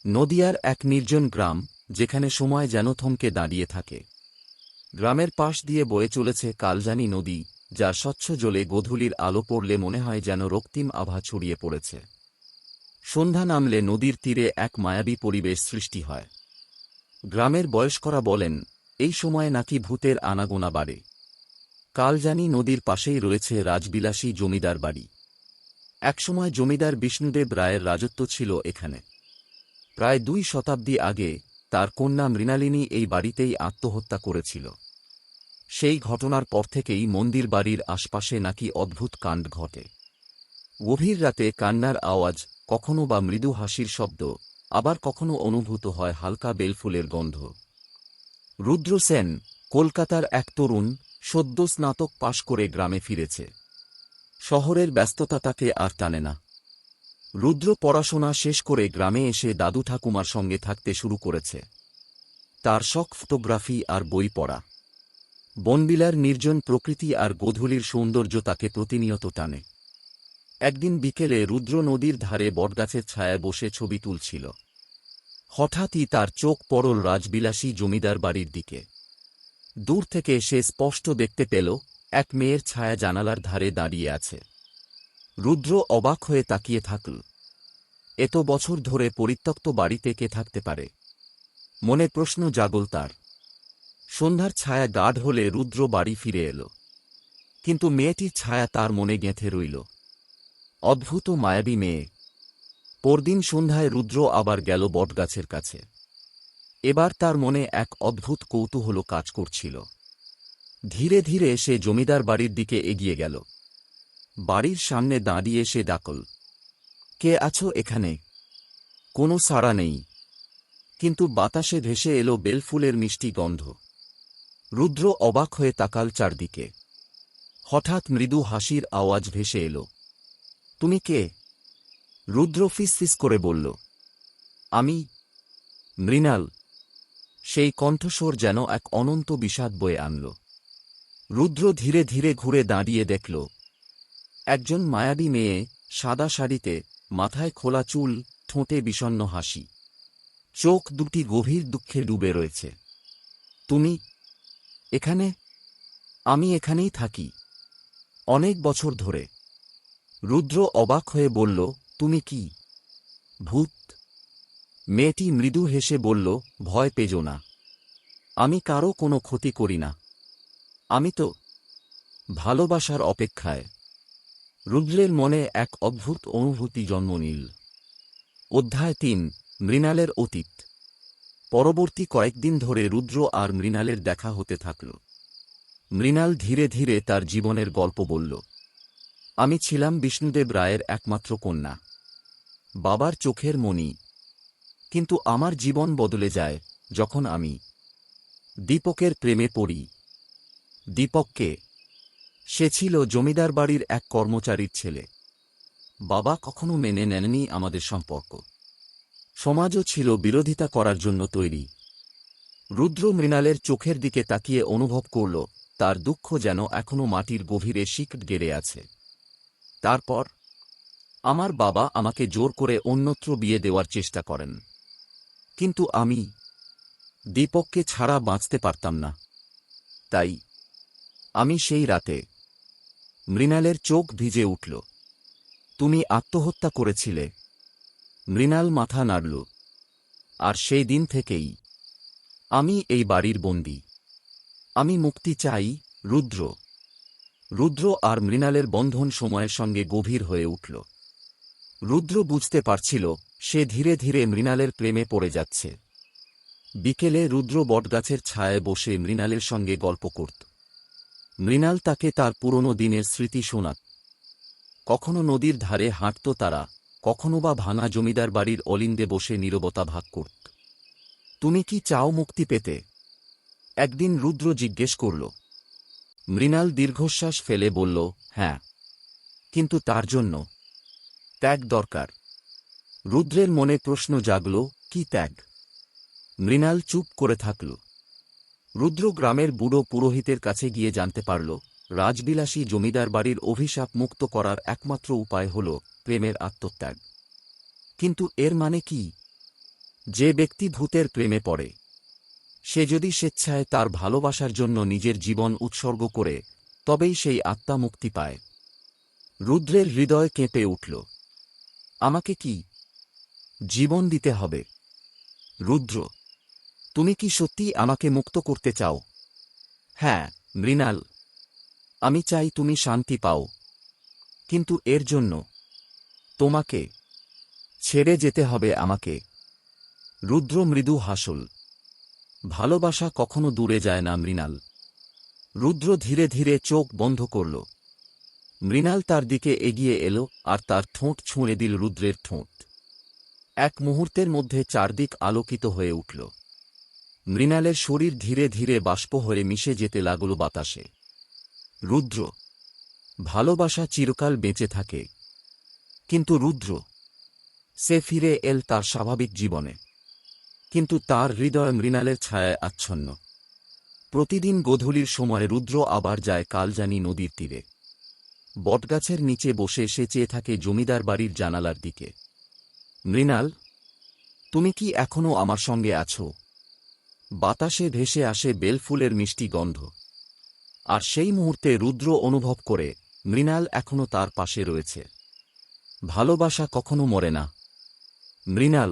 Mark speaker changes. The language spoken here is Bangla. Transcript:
Speaker 1: নদিয়ার এক নির্জন গ্রাম, যেখানে সময় যেন থমকে দাঁড়িয়ে থাকে। গ্রামের পাশ দিয়ে বয়ে চলেছে কালজানি নদী, যার স্বচ্ছ জলে গোধূলির আলো পড়লে মনে হয় যেন রক্তিম আভা ছড়িয়ে পড়েছে। সন্ধ্যা নামলে নদীর তীরে এক মায়াবী পরিবেশ সৃষ্টি হয়। গ্রামের বয়স্করা বলেন, এই সময়ে নাকি ভূতের আনাগোনা বাড়ে। কালজানি নদীর পাশেই রয়েছে রাজবিলাসী জমিদার বাড়ি। একসময় জমিদার বিষ্ণুদেব রায়ের রাজত্ব ছিল এখানে। প্রায় 2 শতাব্দী আগে তার কন্যা মৃণালিনী এই বাড়িতেই আত্মহত্যা করেছিল। সেই ঘটনার পর থেকেই মন্দির বাড়ির আশপাশে নাকি অদ্ভুত কাণ্ড ঘটে। গভীর রাতে কান্নার আওয়াজ, কখনো বা মৃদু হাসির শব্দ, আবার কখনো অনুভূত হয় হালকা বেলফুলের গন্ধ। রুদ্র সেন, কলকাতার এক তরুণ, সদ্য স্নাতক পাশ করে গ্রামে ফিরেছে। শহরের ব্যস্ততা তাকে আর টানে না। রুদ্র পড়াশোনা শেষ করে গ্রামে এসে দাদু ঠাকুমার সঙ্গে থাকতে শুরু করেছে। তার শখ ফটোগ্রাফি আর বই পড়া। বনবিলার নির্জন প্রকৃতি আর গোধূলির সৌন্দর্য তাকে প্রতিনিয়ত টানে। একদিন বিকেলে রুদ্র নদীর ধারে বটগাছের ছায়ায় বসে ছবি তুলছিল। হঠাৎই তার চোখ পড়ল রাজবিলাসী জমিদার বাড়ির দিকে। দূর থেকে সে স্পষ্ট দেখতে পেল, এক মেয়ের ছায়া জানালার ধারে দাঁড়িয়ে আছে। রুদ্র অবাক হয়ে তাকিয়ে থাকল। এত বছর ধরে পরিত্যক্ত বাড়িতে কে থাকতে পারে? মনে প্রশ্ন জাগল তার। সন্ধ্যার ছায়া গাঢ় হলে রুদ্র বাড়ি ফিরে এল। কিন্তু মেয়েটির ছায়া তার মনে গেঁথে রইল। অদ্ভুত মায়াবী মেয়ে। পরদিন সন্ধ্যায় রুদ্র আবার গেল বটগাছের কাছে। এবার তার মনে এক অদ্ভুত কৌতূহল কাজ করছিল। ধীরে ধীরে সে জমিদার বাড়ির দিকে এগিয়ে গেল। বাড়ির সামনে দাঁড়িয়ে সে ডাকল, কে আছো এখানে? কোনো সাড়া নেই, কিন্তু বাতাসে ভেসে এলো বেলফুলের মিষ্টি গন্ধ। রুদ্র অবাক হয়ে তাকাল চারদিকে। হঠাৎ মৃদু হাসির আওয়াজ ভেসে এলো। তুমি কে? রুদ্র ফিসফিস করে বলল, আমি মৃণাল। সেই কণ্ঠস্বর যেন এক অনন্ত বিষাদ বয়ে আনল। রুদ্র ধীরে ধীরে ঘুরে দাঁড়িয়ে দেখল, একজন মায়াবী মেয়ে, সাদা শাড়িতে, মাথায় খোলা চুল, ঠোঁটে বিষণ্ণ হাসি। চোখ দুটি গভীর দুঃখে ডুবে রয়েছে। তুমি এখানে? আমি এখানেই থাকি, অনেক বছর ধরে। রুদ্র অবাক হয়ে বলল, তুমি কি ভূত? মেয়েটি মৃদু হেসে বলল, ভয় পেজো না, আমি কারো কোনো ক্ষতি করি না। আমি তো ভালোবাসার অপেক্ষায়। রুদ্রের মনে এক অদ্ভুত অনুভূতি জন্ম নিল। অধ্যায় 3, মৃণালের অতীত। পরবর্তী কয়েকদিন ধরে রুদ্র আর মৃণালের দেখা হতে থাকল। মৃণাল ধীরে ধীরে তার জীবনের গল্প বলল। আমি ছিলাম বিষ্ণুদেব রায়ের একমাত্র কন্যা, বাবার চোখের মণি। কিন্তু আমার জীবন বদলে যায় যখন আমি দীপকের প্রেমে পড়ি। দীপককে? সে ছিল জমিদার বাড়ির এক কর্মচারীর ছেলে। বাবা কখনো মেনে নেননি আমাদের সম্পর্ক। সমাজও ছিল বিরোধিতা করার জন্য তৈরি। রুদ্র মৃণালের চোখের দিকে তাকিয়ে অনুভব করল, তার দুঃখ যেন এখনো মাটির গভীরে শিকড় গেড়ে আছে। তারপর আমার বাবা আমাকে জোর করে অন্যত্র বিয়ে দেওয়ার চেষ্টা করেন। কিন্তু আমি দীপককে ছাড়া বাঁচতে পারতাম না। তাই আমি সেই রাতে। মৃণালের চোখ ভিজে উঠল। তুমি আত্মহত্যা করেছিলে? মৃণাল মাথা নাড়ল। আর সেই দিন থেকেই আমি এই বাড়ির বন্দী। আমি মুক্তি চাই, রুদ্র। রুদ্র আর মৃণালের বন্ধন সময়ের সঙ্গে গভীর হয়ে উঠল। রুদ্র বুঝতে পারছিল, সে ধীরে ধীরে মৃণালের প্রেমে পড়ে যাচ্ছে। বিকেলে রুদ্র বটগাছের ছায়ায় বসে মৃণালের সঙ্গে গল্প করত। মৃণাল তাকে তার পুরনো দিনের স্মৃতি শোনাত। কখনো নদীর ধারে হাঁটত তারা, কখনো বা ভাঙা জমিদার বাড়ির অলিন্দে বসে নীরবতা ভাগ করত। তুমি কি চাও মুক্তি পেতে? একদিন রুদ্র জিজ্ঞেস করল। মৃণাল দীর্ঘশ্বাস ফেলে বলল, হ্যাঁ, কিন্তু তার জন্য ত্যাগ দরকার। রুদ্রের মনে প্রশ্ন জাগল, কি ত্যাগ? মৃণাল চুপ করে থাকল। রুদ্র গ্রামের বুড়ো পুরোহিতের কাছে গিয়ে জানতে পারল, রাজবিলাসী জমিদার বাড়ির অভিশাপ মুক্ত করার একমাত্র উপায় হল প্রেমের আত্মত্যাগ। কিন্তু এর মানে কি? যে ব্যক্তি ভূতের প্রেমে পড়ে সে যদি স্বেচ্ছায় তার ভালোবাসার জন্য নিজের জীবন উৎসর্গ করে তবেই সেই আত্মা মুক্তি পায়। রুদ্রের হৃদয় কেঁপে উঠল। আমাকে কি জীবন দিতে হবে? রুদ্র, তুমি কি সত্যি আমাকে মুক্ত করতে চাও? হ্যাঁ মৃণাল, আমি চাই তুমি শান্তি পাও, কিন্তু এর জন্য তোমাকে ছেড়ে যেতে হবে আমাকে। রুদ্র মৃদু হাসল। ভালোবাসা কখনো দূরে যায় না মৃণাল। রুদ্র ধীরে ধীরে চোখ বন্ধ করল। মৃণাল তার দিকে এগিয়ে এলো আর তার ঠোঁট ছুঁড়ে দিল রুদ্রের ঠোঁট। এক মুহূর্তের মধ্যে চারদিক আলোকিত হয়ে উঠল। মৃণালের শরীর ধীরে ধীরে বাষ্প হয়ে মিশে যেতে লাগল বাতাসে। রুদ্র, ভালোবাসা চিরকাল বেঁচে থাকে। কিন্তু রুদ্র, সে ফিরে এল তার স্বাভাবিক জীবনে, কিন্তু তার হৃদয় মৃণালের ছায়ায় আচ্ছন্ন। প্রতিদিন গোধূলির সময় রুদ্র আবার যায় কালজানি নদীর তীরে। বটগাছের নিচে বসে সে চেয়ে থাকে জমিদার বাড়ির জানালার দিকে। মৃণাল, তুমি কি এখনো আমার সঙ্গে আছো? বাতাসে ভেসে আসে বেলফুলের মিষ্টি গন্ধ। আর সেই মুহূর্তে রুদ্র অনুভব করে মৃণাল এখনো তার পাশে রয়েছে। ভালোবাসা কখনো মরে না মৃণাল।